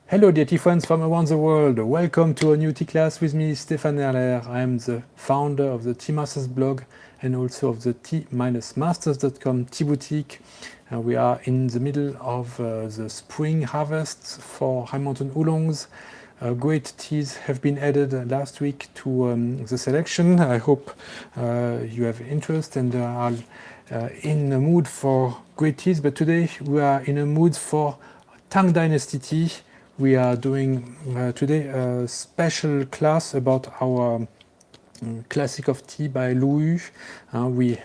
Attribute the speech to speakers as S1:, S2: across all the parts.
S1: Hello dear tea friends from around the world, welcome to a new tea class with me, Stéphane Erler. I am the founder of the Tea Masters blog and also of the tea-masters.com tea boutique. We are in the middle of the spring harvests for high mountain oolongs. Great teas have been added last week to the selection. I hope you have interest and are in the mood for great teas, but today we are in a mood for Tang dynasty tea. We are doing today a special class about our classic of tea by Louis. We,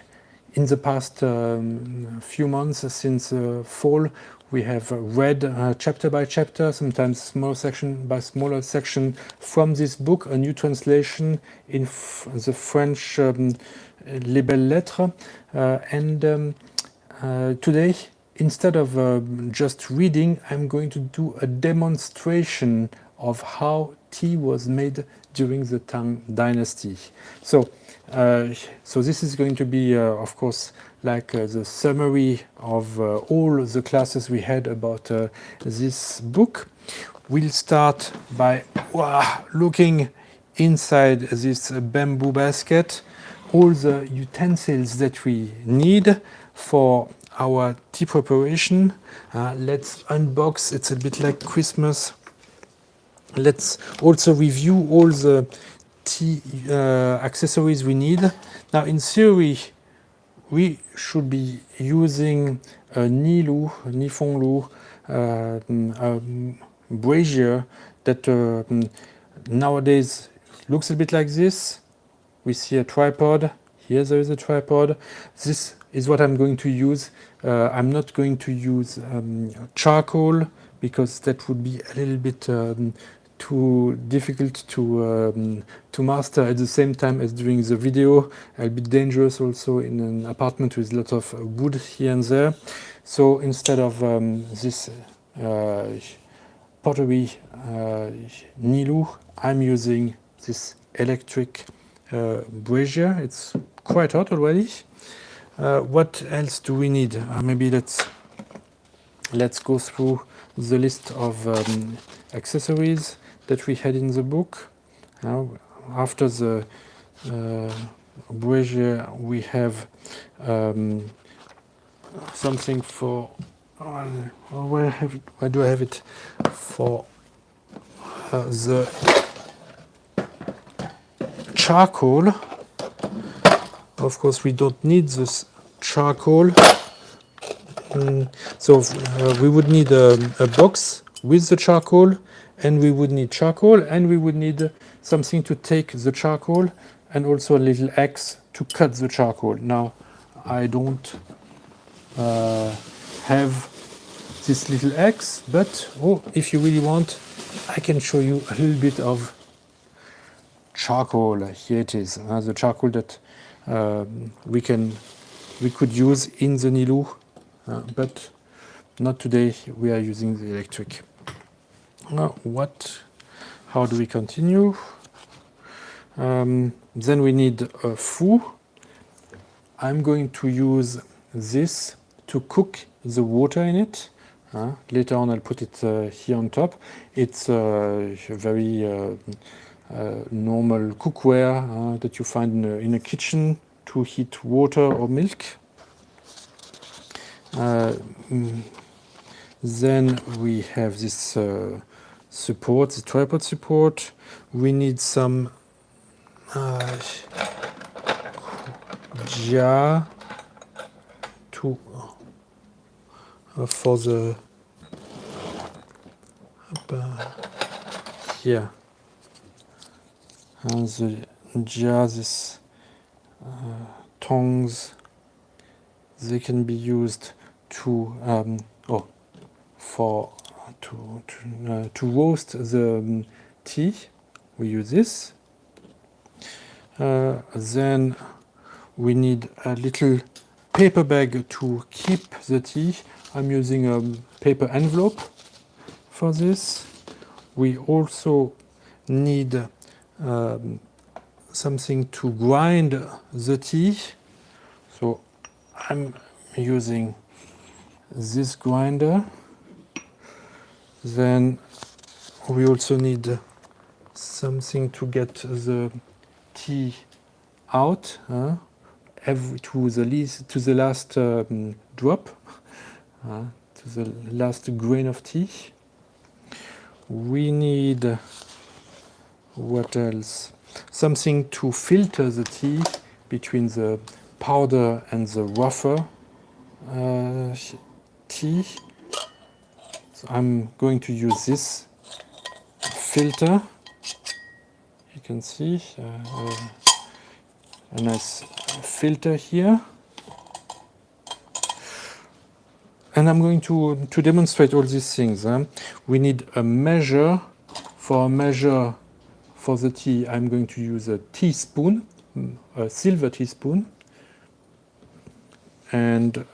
S1: in the past few months since fall, we have read chapter by chapter, sometimes small section by smaller section from this book, a new translation in the French Les Belles Lettres. Today, instead of just reading, I'm going to do a demonstration of how tea was made during the Tang dynasty. So this is going to be, of course, like the summary of all the classes we had about this book. We'll start by looking inside this bamboo basket, all the utensils that we need for our tea preparation. Let's unbox, it's a bit like Christmas. Let's also review all the tea accessories we need. Now in theory, we should be using a Nifenglu brazier that nowadays looks a bit like this. We see a tripod. Here there is a tripod. This is what I'm going to use. I'm not going to use charcoal because that would be a little bit too difficult to master at the same time as doing the video. A bit dangerous also in an apartment with a lot of wood here and there. So instead of this pottery Nilu, I'm using this electric brazier. It's quite hot already. What else do we need? Maybe let's go through the list of accessories that we had in the book. After the brazier, we have something for where do I have it? For the charcoal. Of course, we don't need this charcoal. So we would need a box with the charcoal, and we would need charcoal, and we would need something to take the charcoal, and also a little axe to cut the charcoal. Now, I don't have this little axe, but if you really want, I can show you a little bit of charcoal. Here it is, the charcoal that we could use in the Nilu, but not today. We are using the electric. How do we continue? Then we need a foo. I'm going to use this to cook the water in it. Later on I'll put it here on top. It's a very normal cookware that you find in a kitchen to heat water or milk. Then we have this support, the tripod support. We need some jar to for the here. And the jar, this tongs, they can be used to to roast the tea. We use this. Then we need a little paper bag to keep the tea. I'm using a paper envelope for this. We also need something to grind the tea. So I'm using this grinder. Then we also need something to get the tea out, to the last drop, to the last grain of tea. We need, what else? Something to filter the tea between the powder and the rougher tea. So I'm going to use this filter. You can see a nice filter here. And I'm going to demonstrate all these things. We need a measure. For a measure for the tea, I'm going to use a teaspoon, a silver teaspoon. And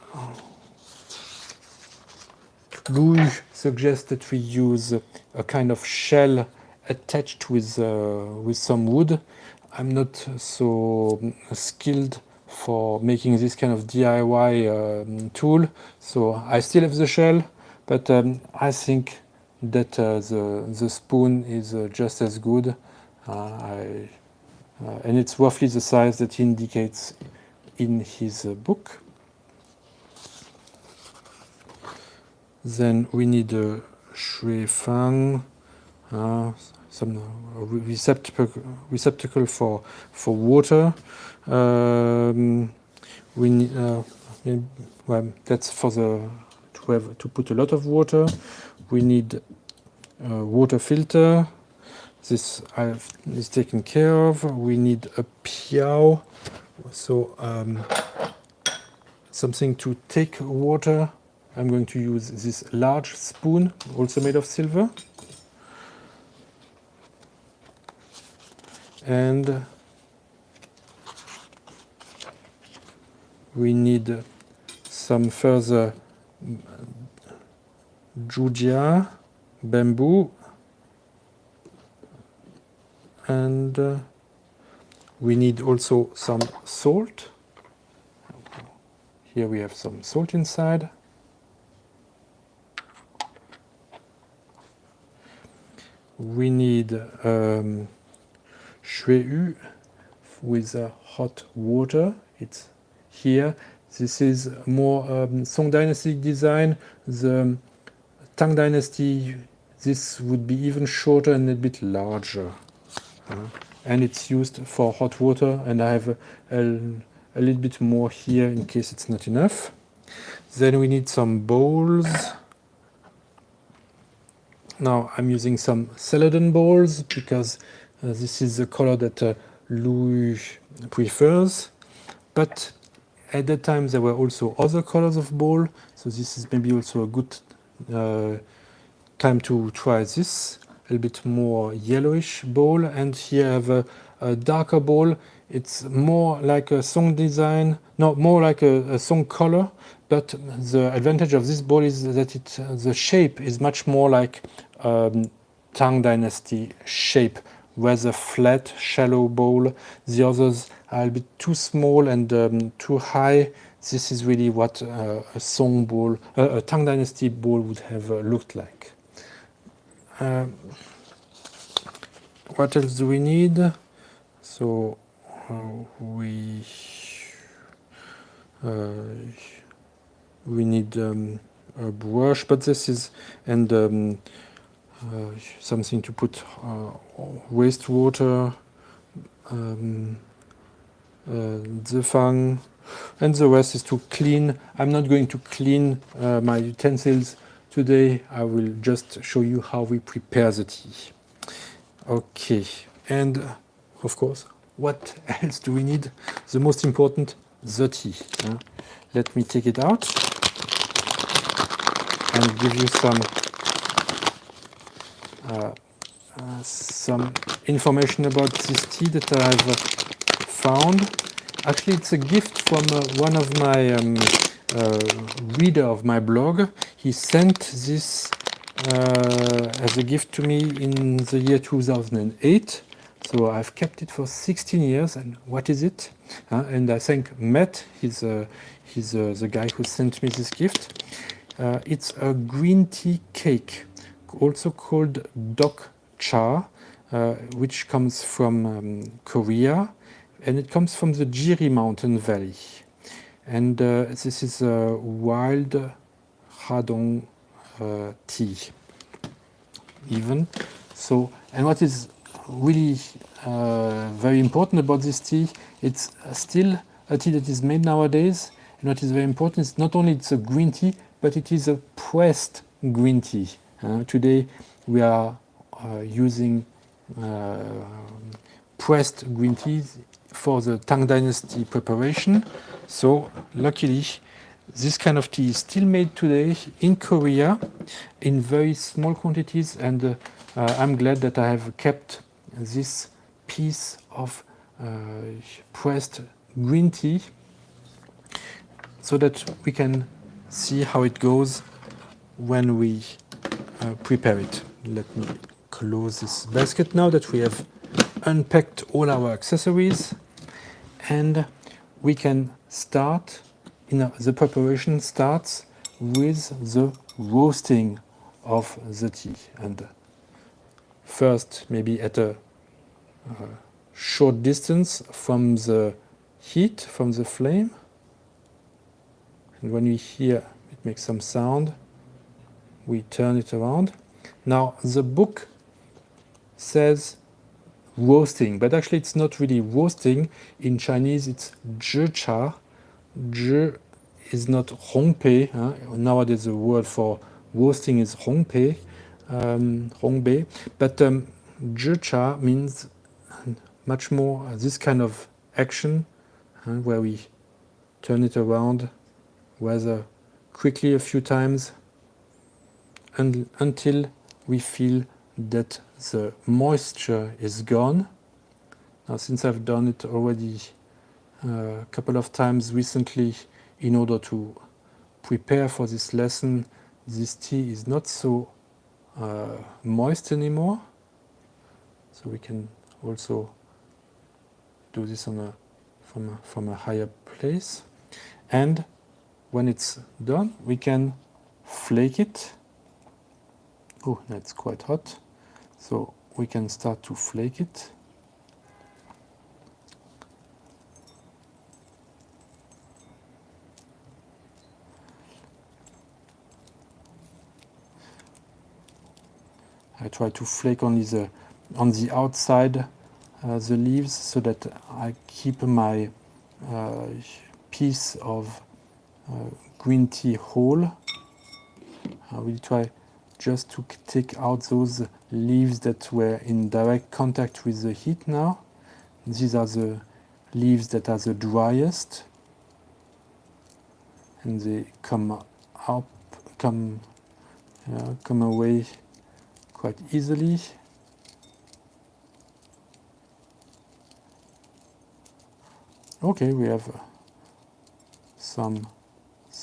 S1: Louis suggests that we use a kind of shell attached with some wood. I'm not so skilled for making this kind of DIY tool, so I still have the shell, but I think that the spoon is just as good, and it's roughly the size that he indicates in his book. Then we need a shui fang, some receptacle for water. We need well, that's for to put a lot of water. We need a water filter. This is taken care of. We need a piao, so something to take water. I'm going to use this large spoon, also made of silver. And we need some further jujia, bamboo, and we need also some salt. Here we have some salt inside. We need shui with hot water. It's here. This is more Song dynasty design. The Tang dynasty, this would be even shorter and a bit larger. And it's used for hot water, and I have a little bit more here in case it's not enough. Then we need some bowls. Now I'm using some Celadon bowls because this is the color that Louis prefers. But at that time there were also other colors of bowl, so this is maybe also a good time to try this. A little bit more yellowish bowl, and here I have a darker bowl. It's more like a Song design, no, more like a Song color, but the advantage of this bowl is that the shape is much more like Tang dynasty shape, rather flat, shallow bowl. The others are a bit too small and too high. This is really what a Song bowl, a Tang dynasty bowl would have looked like. What else do we need? So we need a brush, but this is something to put wastewater, zefang, and the rest is to clean. I'm not going to clean my utensils today. I will just show you how we prepare the tea. Okay, and of course, what else do we need? The most important, the tea. Let me take it out and give you some information about this tea that I've found. Actually, it's a gift from one of my reader of my blog. He sent this as a gift to me in the year 2008. So I've kept it for 16 years. And what is it? And I thank Matt. He's the guy who sent me this gift. It's a green tea cake also called dokcha, which comes from Korea, and it comes from the Jiri mountain valley. And this is a wild Hadong tea, even. So, and what is really very important about this tea, it's still a tea that is made nowadays. And what is very important is not only it's a green tea, but it is a pressed green tea. Today we are using pressed green teas for the Tang dynasty preparation. So luckily, this kind of tea is still made today in Korea in very small quantities, and I'm glad that I have kept this piece of pressed green tea so that we can see how it goes when we prepare it. Let me close this basket now that we have unpacked all our accessories, and we can start. The preparation starts with the roasting of the tea, and first maybe at a short distance from the heat, from the flame, and when we hear it makes some sound, we turn it around. Now the book says roasting, but actually it's not really roasting. In Chinese it's zhicha. Zhi is not hongpei. Nowadays the word for roasting is hongpei, hongbei. But zhicha means much more this kind of action where we turn it around rather quickly a few times until we feel that the moisture is gone. Now, since I've done it already a couple of times recently in order to prepare for this lesson, this tea is not so moist anymore. So we can also do this on from a higher place. And when it's done, we can flake it. Oh, that's quite hot. So we can start to flake it. I try to flake only on the outside the leaves so that I keep my piece of green tea whole. I will try just to take out those leaves that were in direct contact with the heat now. These are the leaves that are the driest, and they come away quite easily. Okay, we have some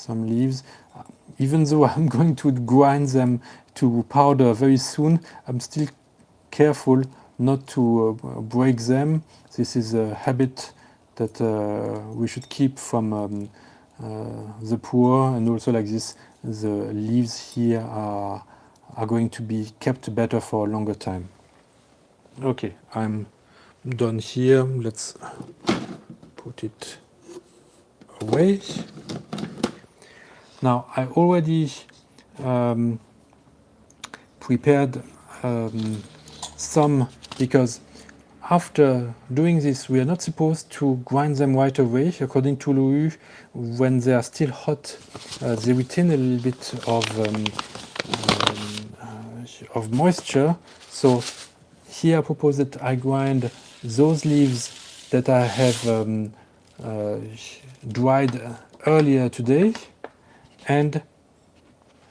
S1: leaves. Even though I'm going to grind them to powder very soon, I'm still careful not to break them. This is a habit that we should keep from the poor, and also like this, the leaves here are going to be kept better for a longer time. Okay, I'm done here. Let's put it away. Now I already prepared some, because after doing this we are not supposed to grind them right away. According to Louis, when they are still hot, they retain a little bit of moisture. So here I propose that I grind those leaves that I have dried earlier today, and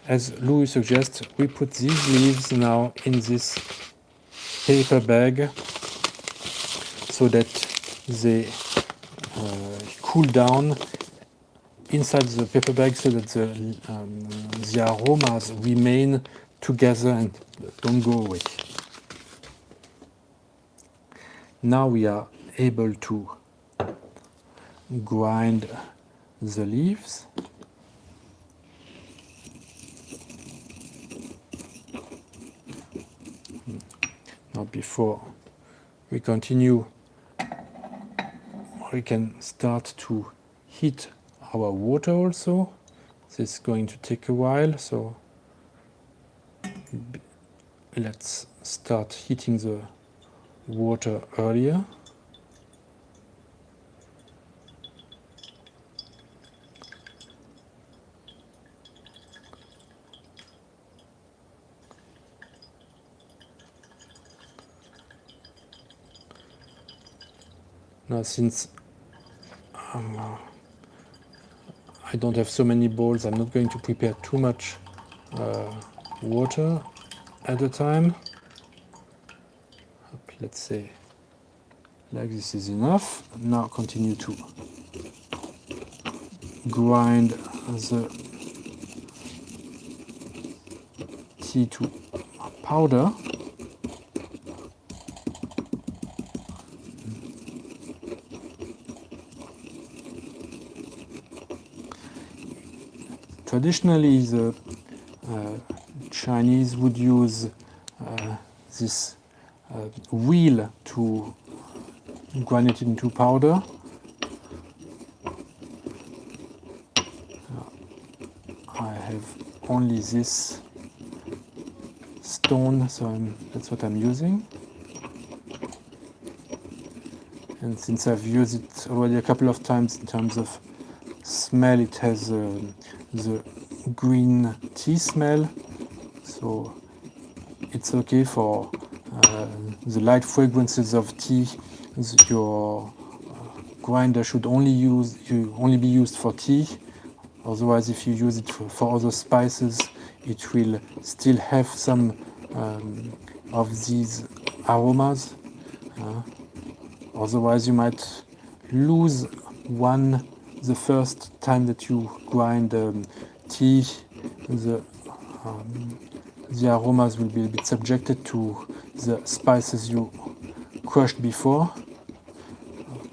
S1: as Louis suggests, we put these leaves now in this paper bag so that they cool down inside the paper bag, so that the aromas remain together and don't go away. Now we are able to grind the leaves. Now before we continue, we can start to heat our water also. This is going to take a while, so let's start heating the water earlier. Now, since I don't have so many bowls, I'm not going to prepare too much water at a time. Let's say like this is enough. Now continue to grind the tea to powder. Traditionally, the Chinese would use this wheel to grind it into powder. I have only this stone, so that's what I'm using. And since I've used it already a couple of times in terms of smell, it has the green tea smell, so it's okay for the light fragrances of tea. Your grinder should only be used for tea. Otherwise, if you use it for other spices, it will still have some of these aromas. Otherwise, you might lose one the first time that you grind tea. The aromas will be a bit subjected to the spices you crushed before.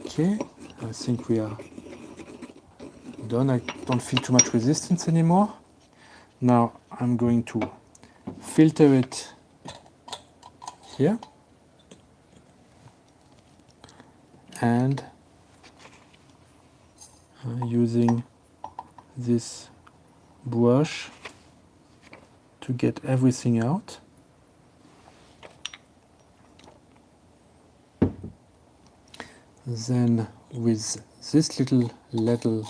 S1: Okay, I think we are done. I don't feel too much resistance anymore. Now I'm going to filter it here and using this brush to get everything out. Then with this little ladle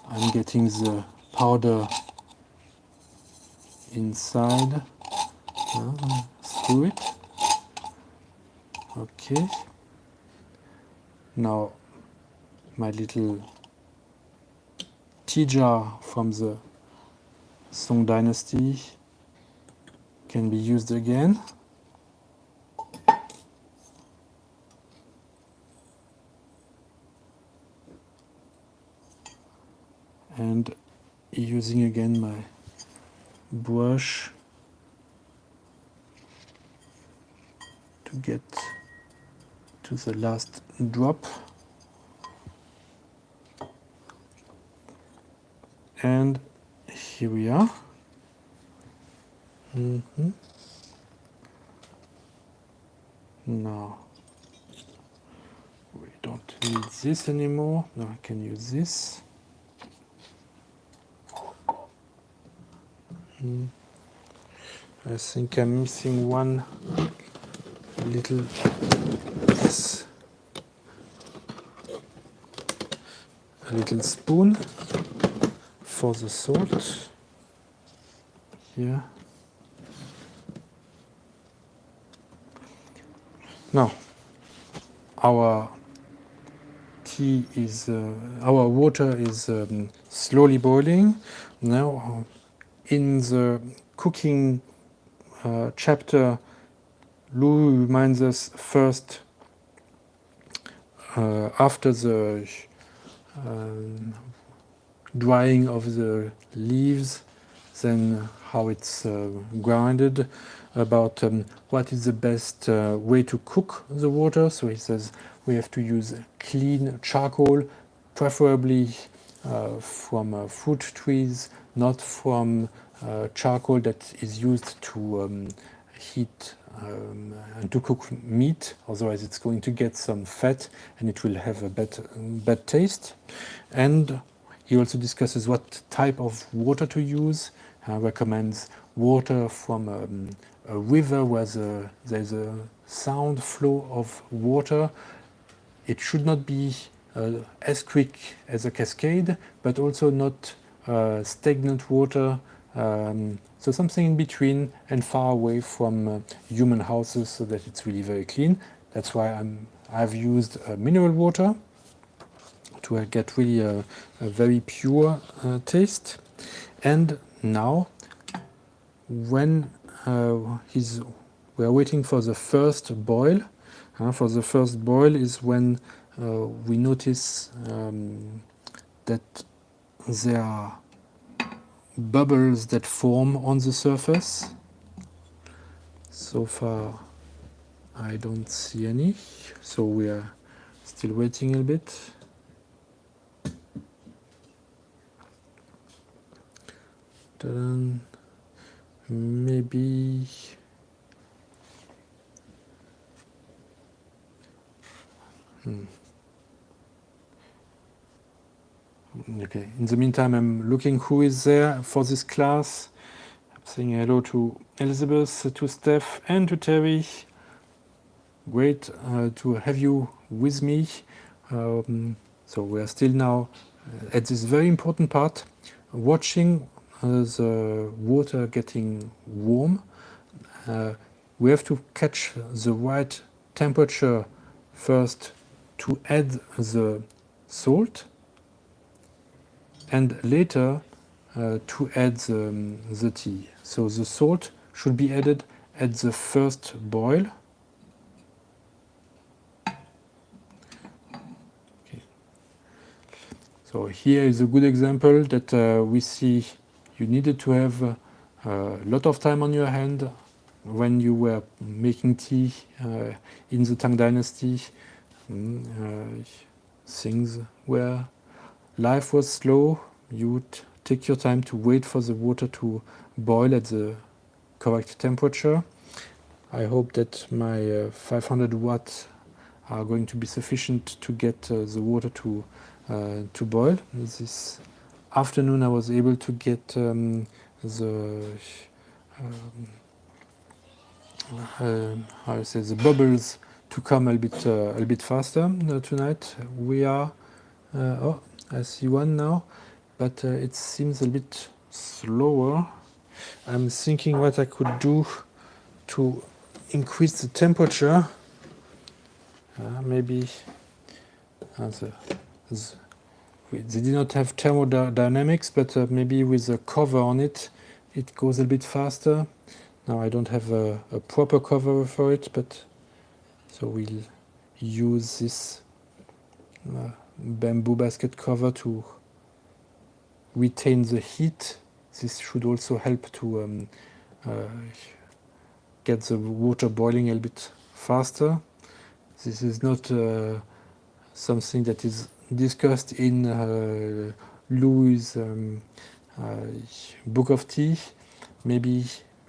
S1: I'm getting the powder inside through it. Okay. Now my little tea jar from the Tang dynasty can be used again. And using again my brush to get to the last drop. And here we are. Now we don't need this anymore. Now I can use this. I think I'm missing one little yes, a little spoon for the salt here. Now our tea is our water is slowly boiling. Now in the cooking chapter, Lou reminds us first after the drying of the leaves, then how it's grounded, about what is the best way to cook the water. So he says we have to use clean charcoal, preferably from fruit trees, not from charcoal that is used to heat and to cook meat, otherwise it's going to get some fat and it will have a bad taste. And he also discusses what type of water to use, recommends water from a river where there's a sound flow of water. It should not be as quick as a cascade, but also not stagnant water. So something in between and far away from human houses, so that it's really very clean. That's why I've used mineral water to get really a very pure taste. And now, when we are waiting for the first boil. For the first boil is when we notice that there are bubbles that form on the surface. So far I don't see any, so we are still waiting a bit. Then maybe Okay, in the meantime I'm looking who is there for this class. I'm saying hello to Elizabeth, to Steph and to Terry. Great to have you with me. So we are still now at this very important part, watching the water getting warm. We have to catch the right temperature first to add the salt, and later to add the tea. So the salt should be added at the first boil. Okay. So here is a good example that we see you needed to have a lot of time on your hand when you were making tea in the Tang dynasty. Things where life was slow, you would take your time to wait for the water to boil at the correct temperature. I hope that my 500 watts are going to be sufficient to get the water to boil. This afternoon I was able to get the bubbles to come a bit faster. Tonight we are oh, I see one now, but it seems a bit slower. I'm thinking what I could do to increase the temperature. Maybe they did not have thermodynamics, but maybe with a cover on it, it goes a bit faster. Now I don't have a proper cover for it, but so we'll use this bamboo basket cover to retain the heat. This should also help to get the water boiling a bit faster. This is not something that is discussed in Louis' Book of Tea. Maybe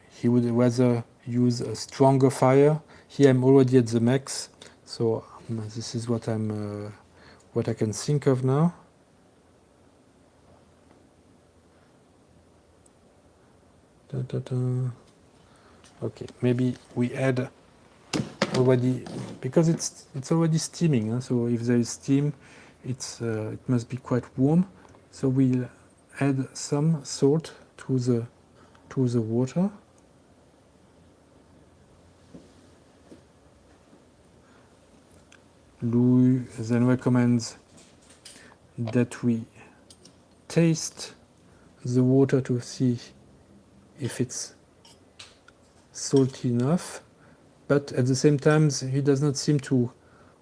S1: he would rather use a stronger fire. Here I'm already at the max, so this is what I can think of now. Okay, maybe we add already, because it's already steaming. Huh? So if there is steam, it must be quite warm. So we'll add some salt to the water. Louis then recommends that we taste the water to see if it's salty enough, but at the same time he does not seem to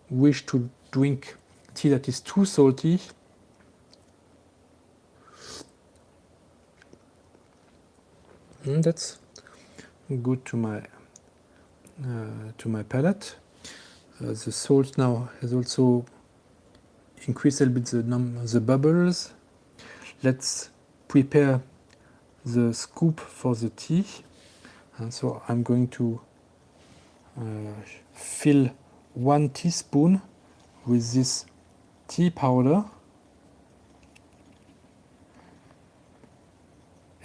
S1: wish to drink tea that is too salty. That's good to my palate. The salt now has also increased a bit the bubbles. Let's prepare the scoop for the tea. And so I'm going to fill 1 teaspoon with this tea powder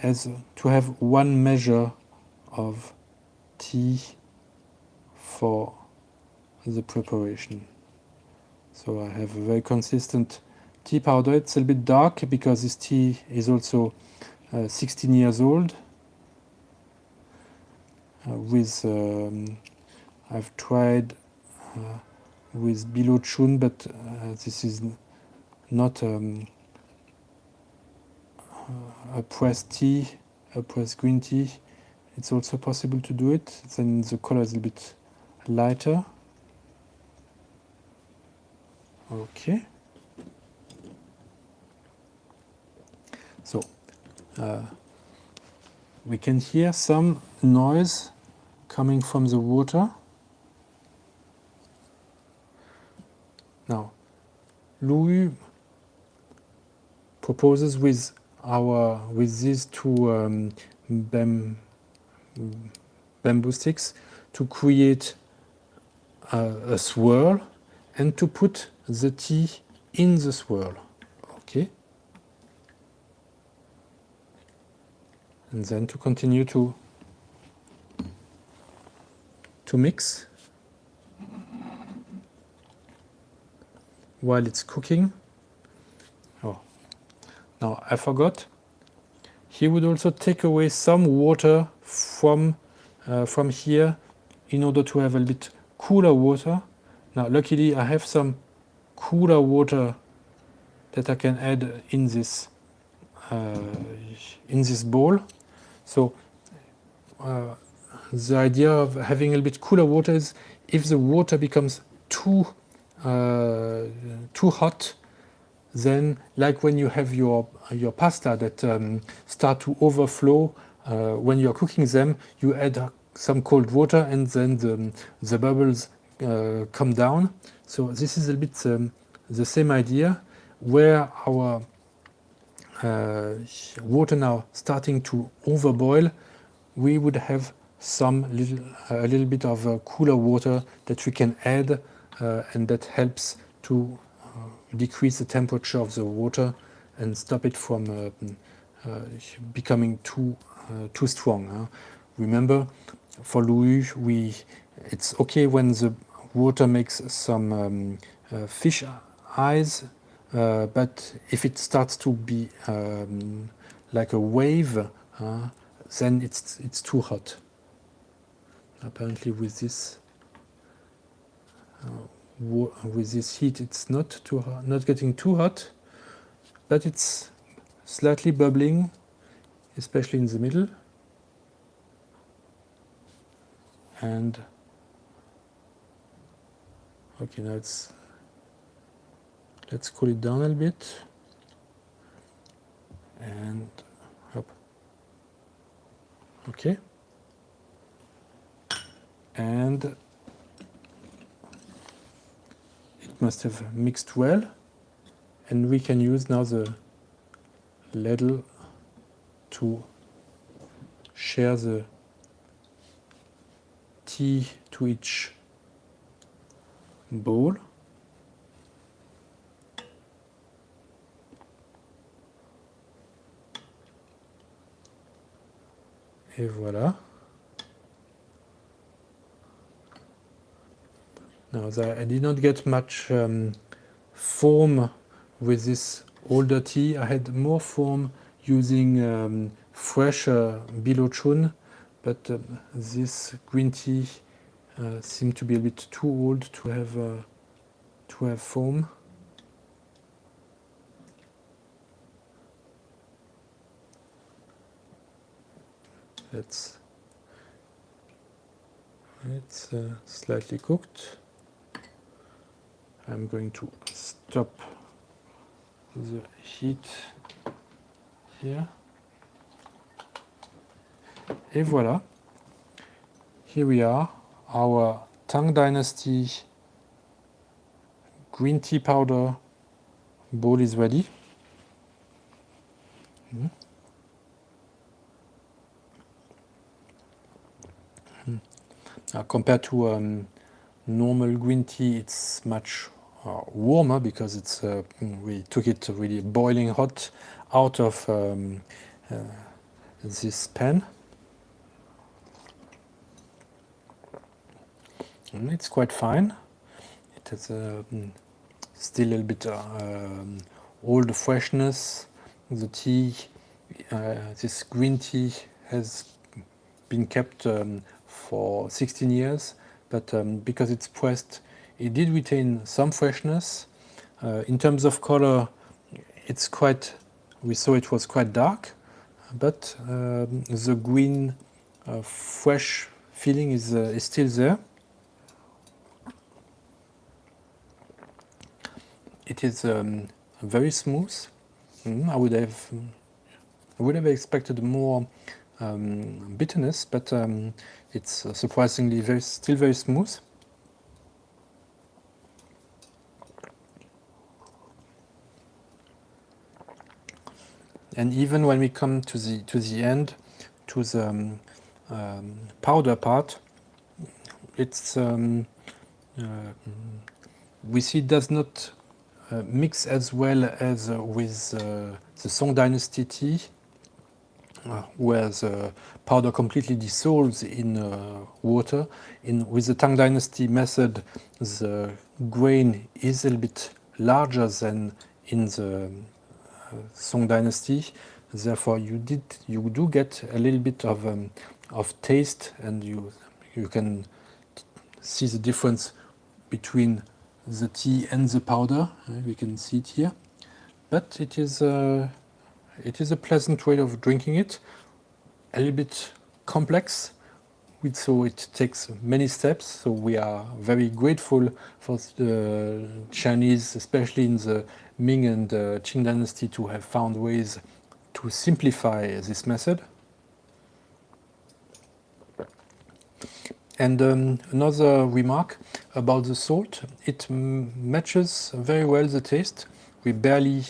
S1: as to have 1 measure of tea for the preparation. So I have a very consistent tea powder. It's a little bit dark because this tea is also 16 years old. I've tried with bilo chun, but this is not a pressed tea, a pressed green tea. It's also possible to do it. Then the color is a bit lighter. Okay. So we can hear some noise coming from the water. Now, Louis proposes with these two bamboo sticks to create a swirl and to put the tea in the swirl. Okay. And then to continue to mix while it's cooking. Oh, now I forgot. He would also take away some water from here in order to have a little bit cooler water. Now, luckily, I have some cooler water that I can add in this bowl. So the idea of having a little bit cooler water is if the water becomes too hot, then like when you have your pasta that start to overflow when you're cooking them, you add some cold water and then the bubbles come down. So this is a bit the same idea, where our water now starting to overboil, we would have a little bit of cooler water that we can add, and that helps to decrease the temperature of the water and stop it from becoming too strong. Remember, for Louis, it's okay when the water makes some fish eyes, but if it starts to be like a wave, then it's too hot. Apparently, with this heat, it's not getting too hot, but it's slightly bubbling, especially in the middle. And okay, now let's cool it down a little bit, and up. Okay, and it must have mixed well, and we can use now the ladle to share the tea to each bowl. Et voilà. Now I did not get much foam with this older tea. I had more foam using fresh bilo chun, but this green tea seemed to be a bit too old to have foam. It's slightly cooked. I'm going to stop the heat here. Et voilà. Here we are. Our Tang dynasty green tea powder bowl is ready. Compared to normal green tea, it's much warmer because it's we took it really boiling hot out of this pan. And it's quite fine. It has still a little bit all the freshness. The tea, this green tea has been kept for 16 years, but because it's pressed, it did retain some freshness. In terms of color, it's quite, we saw it was quite dark, but the green fresh feeling is still there. It is very smooth. I would have expected more bitterness, but it's surprisingly still very smooth. And even when we come to the end, to the powder part, it's we see it does not mix as well as with the Song Dynasty tea, where the powder completely dissolves in water. With the Tang Dynasty method, the grain is a little bit larger than in the Song Dynasty. Therefore, you do get a little bit of taste, and you can see the difference between the tea and the powder. We can see it here, but it is a pleasant way of drinking it. A little bit complex, so it takes many steps. So we are very grateful for the Chinese, especially in the Ming and Qing dynasty, to have found ways to simplify this method. And another remark about the salt, it matches very well the taste. We barely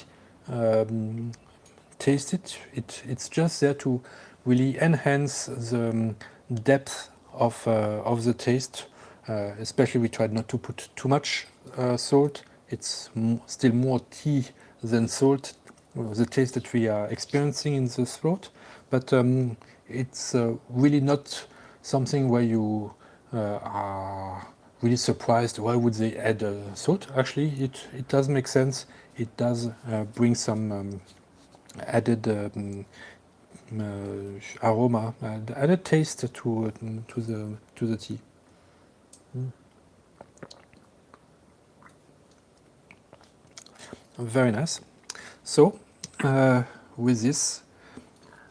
S1: taste it. It's just there to really enhance the depth of the taste. Especially we tried not to put too much salt. It's still more tea than salt, the taste that we are experiencing in the throat. But it's really not something where you are really surprised why would they add salt. Actually, it does make sense. It does bring some added aroma, added taste to the tea. Very nice. So with this,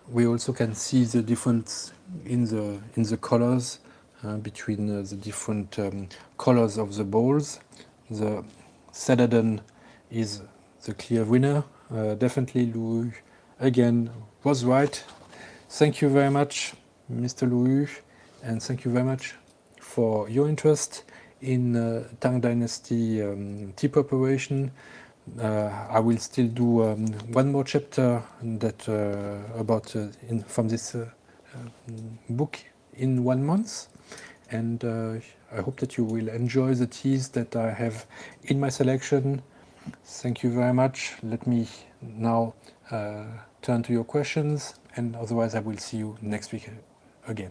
S1: we also can see the difference in the colors between the different colors of the bowls. The Celadon is the clear winner. Definitely Louis again was right. Thank you very much, Mr. Louis, and thank you very much for your interest in Tang Dynasty tea preparation. I will still do one more chapter that about from this book in 1 month, and I hope that you will enjoy the teas that I have in my selection. Thank you very much. Let me now turn to your questions, and otherwise I will see you next week again.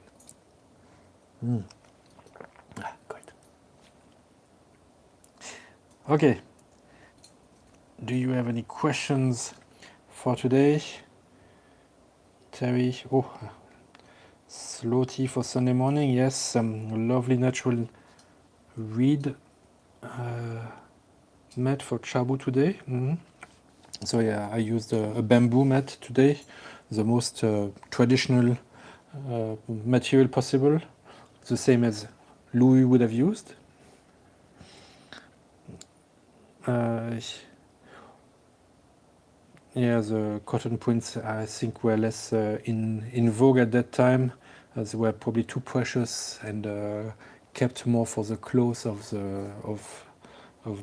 S1: Great. Okay. Do you have any questions for today? Terry, slow tea for Sunday morning. Yes, lovely natural reed mat for chabu today. So yeah, I used a bamboo mat today, the most traditional material possible, the same as Louis would have used. Yeah, the cotton prints I think were less in vogue at that time. They were probably too precious and kept more for the clothes of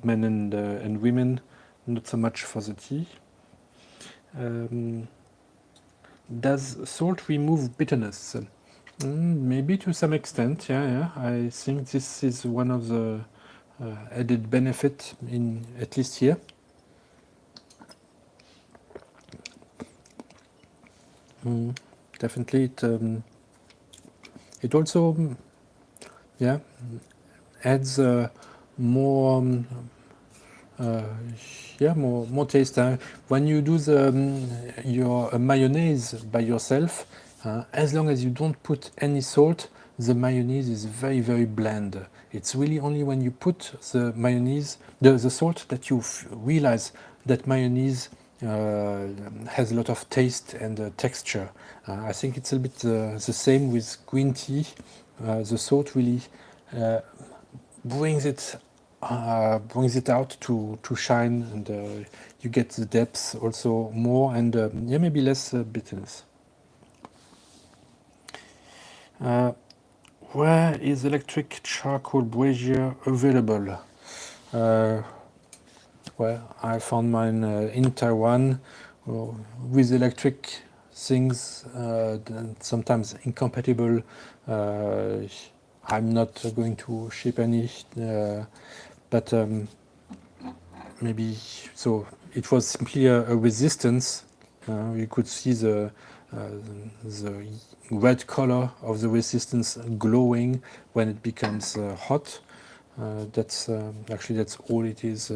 S1: men and women, not so much for the tea. Does salt remove bitterness? Maybe to some extent, yeah. I think this is one of the added benefit in at least here. Definitely, it also, yeah, adds more, uh, more taste. When you do your mayonnaise by yourself, as long as you don't put any salt, the mayonnaise is very, very bland. It's really only when you put the mayonnaise, the salt, that you realize that mayonnaise has a lot of taste and texture. I think it's a bit the same with green tea. The salt really brings it out to shine, and you get the depth also more, and maybe less bitterness. Where is electric charcoal brazier available? Well, I found mine in Taiwan with electric things, sometimes incompatible. I'm not going to ship any, but maybe so. It was simply a resistance. You could see the red color of the resistance glowing when it becomes hot. That's all it is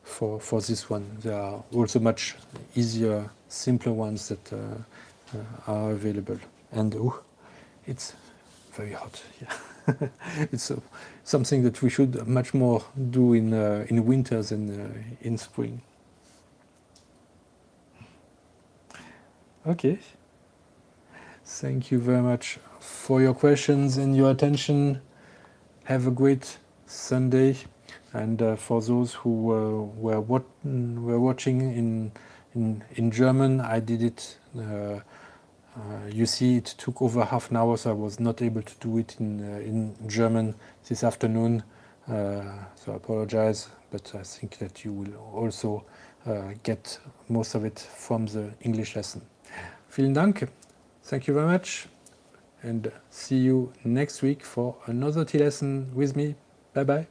S1: for this one. There are also much easier, simpler ones that are available. And it's very hot. Yeah, it's something that we should much more do in winter than in spring. Okay. Thank you very much for your questions and your attention. Have a great Sunday. And for those who were watching in German, I did it. You see, it took over half an hour, so I was not able to do it in German this afternoon. So I apologize, but I think that you will also get most of it from the English lesson. Vielen Dank. Thank you very much. And see you next week for another tea lesson with me. Bye bye.